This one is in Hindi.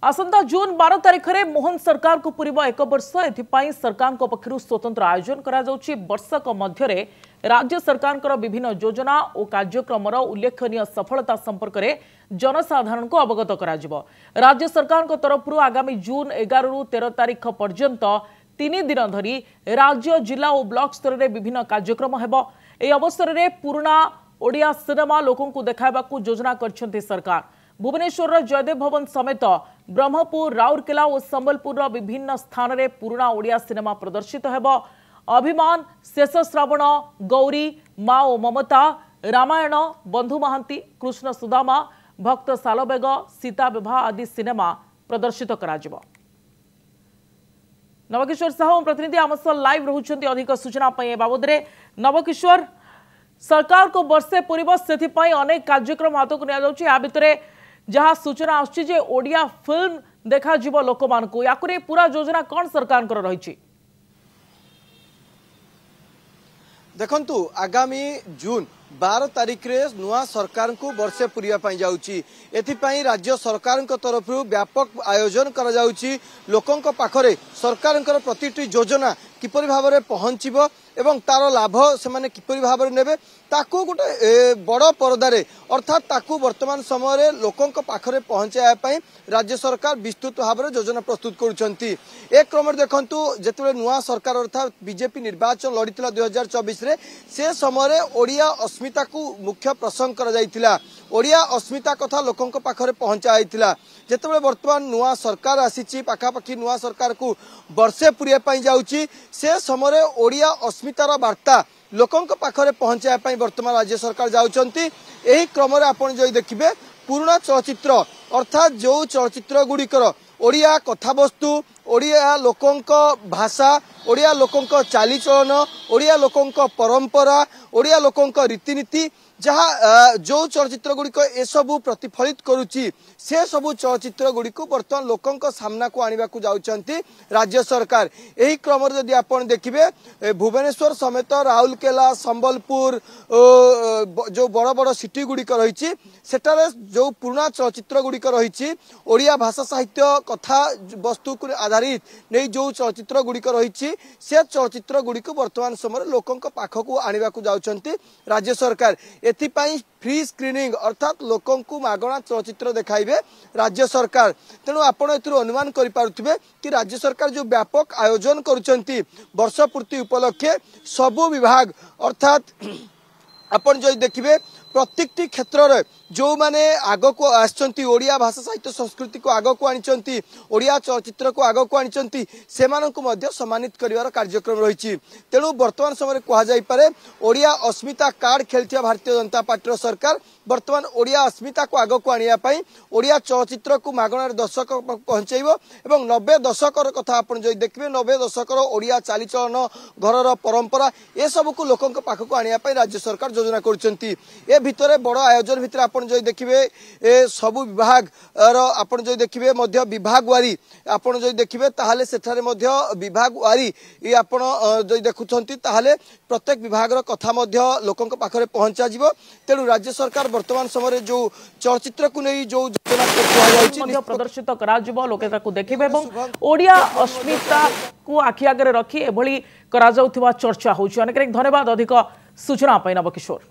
आसंता जून 12 तारिख में मोहन सरकार को पूरा एक वर्ष एथिपाई सरकार पक्षर स्वतंत्र आयोजन करा जाउछि। वर्षक मध्य राज्य सरकार विभिन्न योजना और कार्यक्रम उल्लेखनीय सफलता संपर्क में जनसाधारण को अवगत करा जिवो। राज्य सरकार तरफ आगामी जून 11 रु 13 तारिख पर्यंत 3 दिन धरी राज्य जिला और ब्लॉक स्तर में विभिन्न कार्यक्रम हेबो। एही अवसर में पुराना ओडिया सिनेमा लोकों को देखाइबा योजना करछन्ती सरकार। भुवनेश्वर जयदेव भवन समेत ब्रह्मपुर, राउरकेला और संबलपुर विभिन्न स्थान में पुराना ओडिया सिनेमा प्रदर्शित हेबो। अभिमान, शेष श्रावण, गौरी, माँ और ममता, रामायण, बंधु महांती, कृष्ण सुदामा, भक्त सालबेग, सीता विवाह आदि सिनेमा प्रदर्शित करा जिवो। नवकिशोर साहू प्रतिनिधि आम सह लाइव रहुछन्ती अधिक सूचना पई बाबद रे। नवकिशोर, सरकार को वर्षे पूर्व से अनेक कार्यक्रम हाथ को नि या भितर जहाँ सूचना आसुची ओडिया फिल्म देखा जीव लोक मानकु या पूरा योजना कौन सरकार रही? देखंतु आगामी जून 12 तारिख रे नुआ सरकार को वर्षे पूरा जाउची। एथिपाई राज्य सरकार तरफ व्यापक आयोजन करा जाउची। लोकंक पाखरे सरकार प्रतिटी योजना किपरि भाव में पहुंचीबो एवं तार लाभ से माने किपरि भाव में नेबे ताकू गोटे बड़ परदारे अर्थात ताकू वर्तमान समय रे लोकंक पाखरे पहुंचाया पई राज्य सरकार विस्तृत भाव में योजना प्रस्तुत करुछंती। एक क्रम देखंतु जेतेबेले नुआ सरकार अर्थात बीजेपी निर्वाचन लड़ीतिला 2024 रे से समय रे ओडिया अस्मिता को मुख्य प्रसंग करा जायतिला। ओडिया अस्मिता कथा लोकंक पाखरे पहुंचाइतिला। जेतेबेले वर्तमान नुआ सरकार आसीची पाखापाखी नुआ सरकार को वर्षे पूरा पई जाउची से समय रे ओडिया अस्मितार वार्ता लोकंक पाखरे पहुंचाया वर्तमान राज्य सरकार जाउचंती। एही क्रम रे आपण जो देखिबे पुराना चलचित्र अर्थात जो चलचित्र गुड़िकर ओडिया कथावस्तु, ओडिया लोकंक भाषा, ओडिया लोकंक चालीचलन, ओडिया लोकंक परंपरा, ओडिया लोकंक रीतिनीति जहाँ जो चलचित्र गुड़िक ए सबू प्रतिफलित करुच्ची से सबू चलचित्र गुड़िक बर्तमान लोकंक सामना को आने को जाउचंती राज्य सरकार। यही क्रम जदि आपण देखिबे भुवनेश्वर समेत राउरकेला, संबलपुर जो बड़ बड़ सिटी गुड़िक रही सेटारे जो पुराना चलचित्र गुड़िक रही ओडिया भाषा साहित्य कथा वस्तु को आधारित नहीं जो चलचित्र गुड़िक रही से चलचित्र गुड़िक वर्तमान समय लोकंक पाखक आने को जाउचंती राज्य सरकार। एथिपाई फ्री स्क्रीनिंग अर्थात लोकं को मागणा चलचित्र देखाइबे राज्य सरकार। तेणु आपण एथुर अनुमान करि पारुथिबे कि राज्य सरकार जो व्यापक आयोजन करुचंती वर्ष पूर्ति उपलक्षे सबु विभाग अर्थात आपण जो देखिबे प्रत्येकटी क्षेत्र रे जो माने आग को आछंती ओडिया भाषा साहित्य संस्कृति को आग को आनिचंती ओडिया चलचित्र को आग को आनिचंती सेमानंकु मध्य सम्मानित करिवार कार्यक्रम रहिछि। तेणु वर्तमान समय कहा जाई पारे ओडिया अस्मिता कार्ड खेलथिया भारतीय जनता पार्टी सरकार वर्तमान ओडिया अस्मिता को आग को आनिया पई ओडिया चलचित्र को मागणार दर्शक पहुंचाइबो एवं 90 दशकर कथा आपण जो देखिबे 90 दशकर ओडिया चालीचलन घरर परंपरा ए सब को लोकंक पाख को आनिया पई राज्य सरकार योजना करचंती। ए भितरे बड़ आयोजन भितरे आपण जो देखिबे ए सबु विभाग आपण जो देखिबे मध्य विभाग वारी आपण जो देखिबे ताहाले सेठारे मध्य विभाग वारी ए आपण जो देखुछंती ताहाले प्रत्येक विभाग रो कथा मध्य लोकंक पाखरे पहुंचा जिवो। तेणु राज्य सरकार वर्तमान समय जो चलचित्र को नहीं जो योजना प्रदर्शित करा जिवो लोके ताकू देखिबे एवं ओडिया अस्मिता को आखि आगे रखी एभली करा जाउथिबा चर्चा होछि। अनेक धन्यवाद अधिक सूचना पई नवकिशोर।